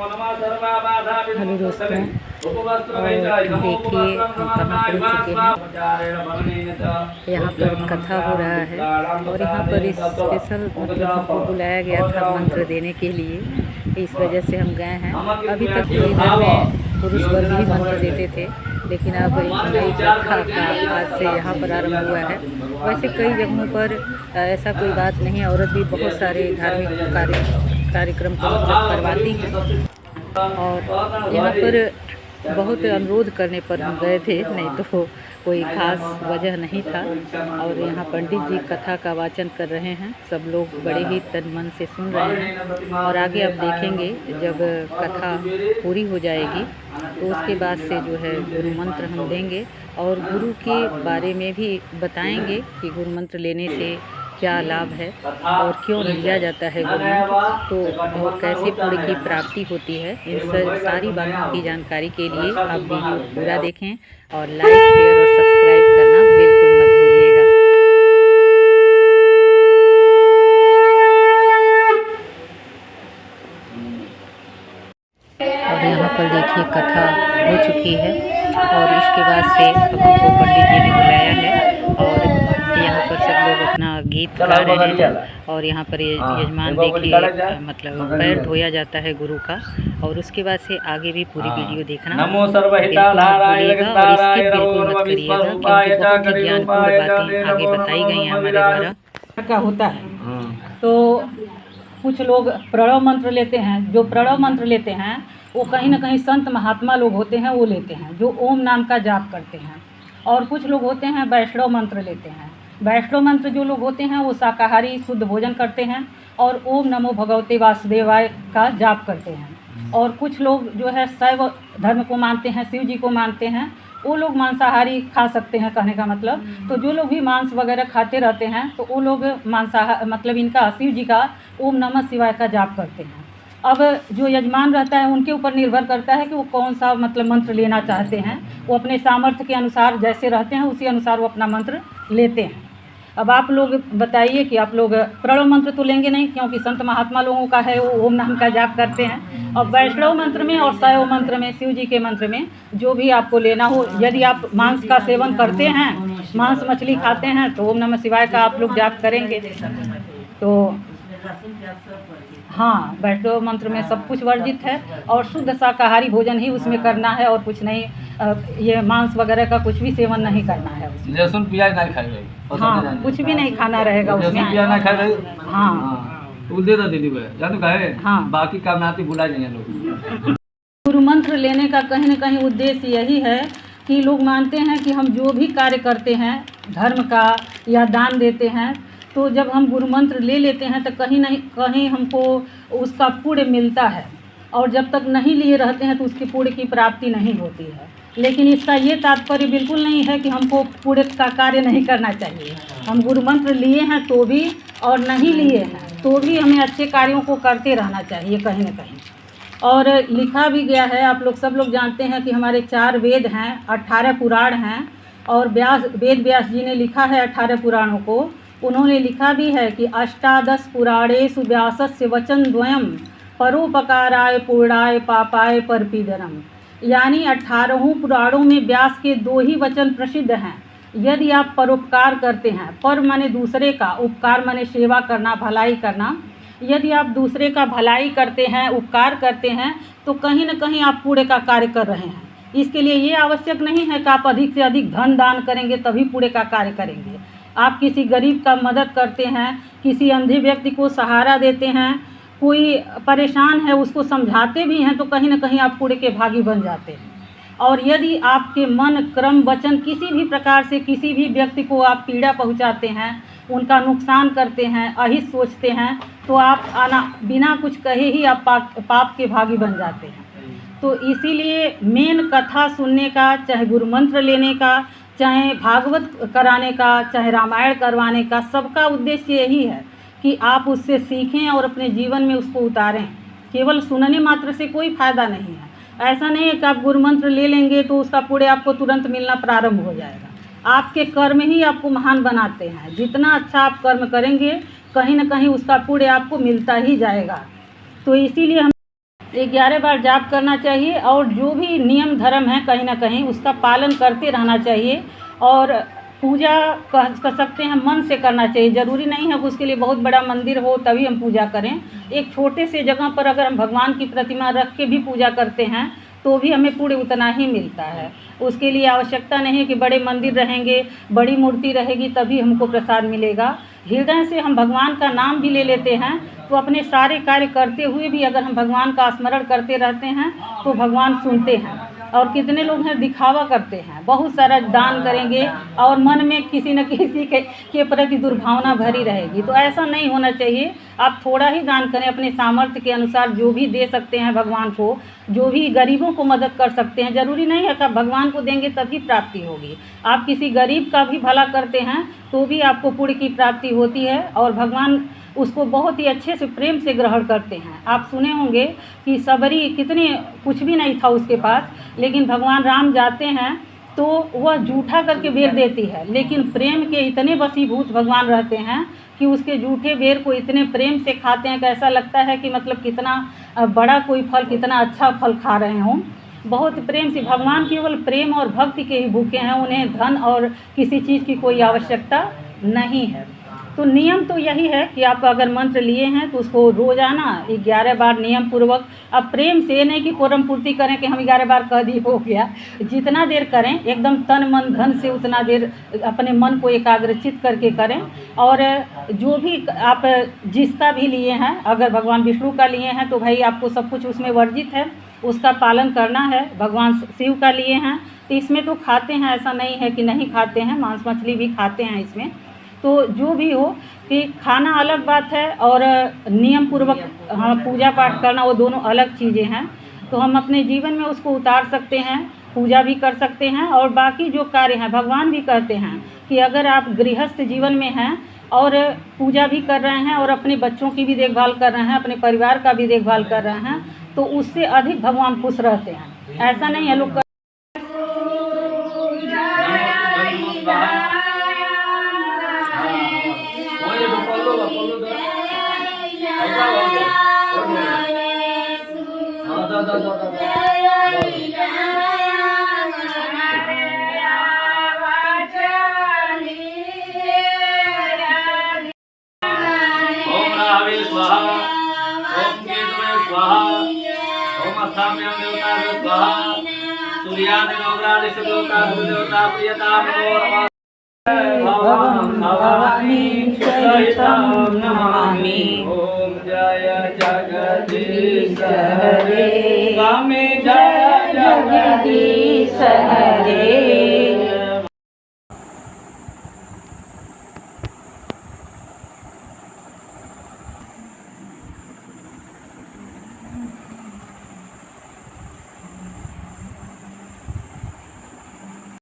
Hello दोस्तों, और देखिए हम कहाँ पहुँच चुके हैं। यहाँ पर कथा हो रहा है और यहाँ पर स्पेशल मतलब हमको बुलाया गया था मंत्र देने के लिए, इस वजह से हम गए हैं। अभी तक तो इधर में पुरुष वर्ग ही मंत्र देते थे, लेकिन अब एक नई प्रथा का आज से यहाँ पर आरंभ हुआ है। वैसे कई जगहों पर ऐसा कोई बात नहीं है, औरत भी बहुत सारे धार्मिक कार्यक्रम को मतलब करवाती हैं। और यहाँ पर बहुत अनुरोध करने पर हम गए थे, नहीं तो कोई ख़ास वजह नहीं था। और यहाँ पंडित जी कथा का वाचन कर रहे हैं, सब लोग बड़े ही तन मन से सुन रहे हैं। और आगे आप देखेंगे जब कथा पूरी हो जाएगी तो उसके बाद से जो है गुरु मंत्र हम देंगे और गुरु के बारे में भी बताएंगे कि गुरु मंत्र लेने से क्या लाभ है और क्यों लिया जाता है गुरु मंत्र, तो और कैसे पुण्य की प्राप्ति होती है। इन सारी बातों की जानकारी के लिए आप वीडियो पूरा देखें और लाइक, शेयर और सब्सक्राइब करना बिल्कुल मत भूलिएगा। और यहाँ पर देखिए कथा हो चुकी है और इसके बाद से हमको पंडित जी ने बुलाया है और यहाँ पर सब लोग अपना गीत गा रहे हैं। और यहाँ पर यजमान देखिए मतलब पैर धोया जाता है गुरु का। और उसके बाद से आगे भी पूरी वीडियो देखना बिल्कुल मत भूलिएगा और स्किप बिल्कुल मत करिएगा, क्योंकि बहुत ही ज्ञानपूर्ण बातें आगे बताई गई हैं हमारे द्वारा। क्या होता है तो कुछ लोग प्रणव मंत्र लेते हैं। जो प्रणव मंत्र लेते हैं वो कहीं ना कहीं संत महात्मा लोग होते हैं, वो लेते हैं जो ओम नाम का जाप करते हैं। और कुछ लोग होते हैं वैष्णव मंत्र लेते हैं। वैष्णव मंत्र जो लोग होते हैं वो शाकाहारी शुद्ध भोजन करते हैं और ओम नमो भगवते वासुदेवाय का जाप करते हैं। और कुछ लोग जो है शैव धर्म को मानते हैं, शिव जी को मानते हैं, वो लोग मांसाहारी खा सकते हैं, कहने का मतलब। तो जो लोग भी मांस वगैरह खाते रहते हैं तो वो लोग मांसाहार मतलब इनका शिव जी का ओम नमः शिवाय का जाप करते हैं। अब जो यजमान रहता है उनके ऊपर निर्भर करता है कि वो कौन सा मतलब मंत्र लेना चाहते हैं। वो अपने सामर्थ्य के अनुसार जैसे रहते हैं उसी अनुसार वो अपना मंत्र लेते हैं। अब आप लोग बताइए कि आप लोग प्रणव मंत्र तो लेंगे नहीं, क्योंकि संत महात्मा लोगों का है, वो ओम नाम का जाप करते हैं। और वैष्णव मंत्र में और शैव मंत्र में, शिव जी के मंत्र में जो भी आपको लेना हो, यदि आप मांस का सेवन करते हैं, मांस मछली खाते हैं, तो ओम नमः शिवाय का आप लोग जाप करेंगे। तो हाँ, वैष्णव मंत्र में सब कुछ वर्जित है और शुद्ध शाकाहारी भोजन ही उसमें करना है और कुछ नहीं। ये मांस वगैरह का कुछ भी सेवन नहीं करना है उसमें। लहसुन प्याज नहीं खाएगा। हाँ, कुछ भी नहीं खाना रहेगा उसमें। लहसुन प्याज नहीं खाएगा। हाँ, तो दे दो दीदी भाई, जानो काहे। हाँ, बाकी काम नाती भुला जाएंगे लोग। गुरु मंत्र लेने का कहीं न कहीं उद्देश्य यही है कि लोग मानते हैं कि हम जो भी कार्य करते हैं धर्म का या दान देते हैं, तो जब हम गुरु मंत्र ले लेते हैं तो कहीं नहीं कहीं हमको उसका पुण्य मिलता है। और जब तक नहीं लिए रहते हैं तो उसकी पुण्य की प्राप्ति नहीं होती है। लेकिन इसका ये तात्पर्य बिल्कुल नहीं है कि हमको पुण्य का कार्य नहीं करना चाहिए। हम गुरु मंत्र लिए हैं तो भी और नहीं लिए हैं तो भी हमें अच्छे कार्यों को करते रहना चाहिए कहीं न कहीं। और लिखा भी गया है, आप लोग सब लोग जानते हैं कि हमारे 4 वेद हैं, 18 पुराण हैं। और वेद व्यास जी ने लिखा है 18 पुराणों को। उन्होंने लिखा भी है कि 18 पुराणेषु व्यासस्य वचन द्वयम् परोपकाराय पूर्णाय पापाय परपीडनम। यानी 18 पुराणों में व्यास के 2 ही वचन प्रसिद्ध हैं। यदि आप परोपकार करते हैं, पर माने दूसरे का, उपकार माने सेवा करना, भलाई करना। यदि आप दूसरे का भलाई करते हैं, उपकार करते हैं, तो कहीं न कहीं आप पुण्य का कार्य कर रहे हैं। इसके लिए ये आवश्यक नहीं है कि आप अधिक से अधिक धन दान करेंगे तभी पुण्य का कार्य करेंगे। आप किसी गरीब का मदद करते हैं, किसी अंधे व्यक्ति को सहारा देते हैं, कोई परेशान है उसको समझाते भी हैं, तो कहीं न कहीं आप पुण्य के भागी बन जाते हैं। और यदि आपके मन, क्रम, वचन किसी भी प्रकार से किसी भी व्यक्ति को आप पीड़ा पहुंचाते हैं, उनका नुकसान करते हैं, अहित सोचते हैं, तो आप बिना कुछ कहे ही आप पाप के भागी बन जाते हैं। तो इसीलिए मेन कथा सुनने का, चाहे गुरु मंत्र लेने का, चाहे भागवत कराने का, चाहे रामायण करवाने का, सबका उद्देश्य यही है कि आप उससे सीखें और अपने जीवन में उसको उतारें। केवल सुनने मात्र से कोई फ़ायदा नहीं है। ऐसा नहीं है कि आप गुरु मंत्र ले लेंगे तो उसका पुण्य आपको तुरंत मिलना प्रारंभ हो जाएगा। आपके कर्म ही आपको महान बनाते हैं। जितना अच्छा आप कर्म करेंगे कहीं न कहीं उसका पुण्य आपको मिलता ही जाएगा। तो इसीलिए हम 11 बार जाप करना चाहिए और जो भी नियम धर्म है कहीं ना कहीं उसका पालन करते रहना चाहिए। और पूजा कर सकते हैं मन से करना चाहिए, ज़रूरी नहीं है कि उसके लिए बहुत बड़ा मंदिर हो तभी हम पूजा करें। एक छोटे से जगह पर अगर हम भगवान की प्रतिमा रख के भी पूजा करते हैं तो भी हमें पुण्य उतना ही मिलता है। उसके लिए आवश्यकता नहीं है कि बड़े मंदिर रहेंगे, बड़ी मूर्ति रहेगी तभी हमको प्रसाद मिलेगा। हृदय से हम भगवान का नाम भी ले लेते हैं तो अपने सारे कार्य करते हुए भी अगर हम भगवान का स्मरण करते रहते हैं तो भगवान सुनते हैं। और कितने लोग हैं दिखावा करते हैं, बहुत सारा दान करेंगे और मन में किसी न किसी के प्रति दुर्भावना भरी रहेगी। तो ऐसा नहीं होना चाहिए। आप थोड़ा ही दान करें, अपने सामर्थ्य के अनुसार जो भी दे सकते हैं भगवान को, जो भी गरीबों को मदद कर सकते हैं। ज़रूरी नहीं है कि आप भगवान को देंगे तभी प्राप्ति होगी। आप किसी गरीब का भी भला करते हैं तो भी आपको पुण्य की प्राप्ति होती है और भगवान उसको बहुत ही अच्छे से प्रेम से ग्रहण करते हैं। आप सुने होंगे कि सबरी कितने कुछ भी नहीं था उसके पास, लेकिन भगवान राम जाते हैं तो वह जूठा करके बेर देती है, लेकिन प्रेम के इतने वशीभूत भगवान रहते हैं कि उसके जूठे बेर को इतने प्रेम से खाते हैं कि ऐसा लगता है कि मतलब कितना बड़ा कोई फल, कितना अच्छा फल खा रहे हों। बहुत प्रेम से भगवान केवल प्रेम और भक्ति के ही भूखे हैं, उन्हें धन और किसी चीज़ की कोई आवश्यकता नहीं है। तो नियम तो यही है कि आप अगर मंत्र लिए हैं तो उसको रोज़ाना 11 बार नियम पूर्वक, अब प्रेम से, ये नहीं कि पूर्म पूर्ति करें कि हम 11 बार कह दिए हो गया। जितना देर करें एकदम तन मन धन से उतना देर अपने मन को एकाग्रचित करके करें। और जो भी आप जिसका भी लिए हैं, अगर भगवान विष्णु का लिए हैं तो भाई आपको सब कुछ उसमें वर्जित है, उसका पालन करना है। भगवान शिव का लिए हैं तो इसमें तो खाते हैं, ऐसा नहीं है कि नहीं खाते हैं, मांस मछली भी खाते हैं इसमें। तो जो भी हो कि खाना अलग बात है और नियम पूर्वक हम पूजा पाठ करना वो दोनों अलग चीज़ें हैं। तो हम अपने जीवन में उसको उतार सकते हैं, पूजा भी कर सकते हैं और बाकी जो कार्य हैं भगवान भी कहते हैं कि अगर आप गृहस्थ जीवन में हैं और पूजा भी कर रहे हैं और अपने बच्चों की भी देखभाल कर रहे हैं, अपने परिवार का भी देखभाल कर रहे हैं, तो उससे अधिक भगवान खुश रहते हैं। ऐसा नहीं है लोग नमामि। ओम जय जगदीश हरे स्वामी जय जगदीश हरे।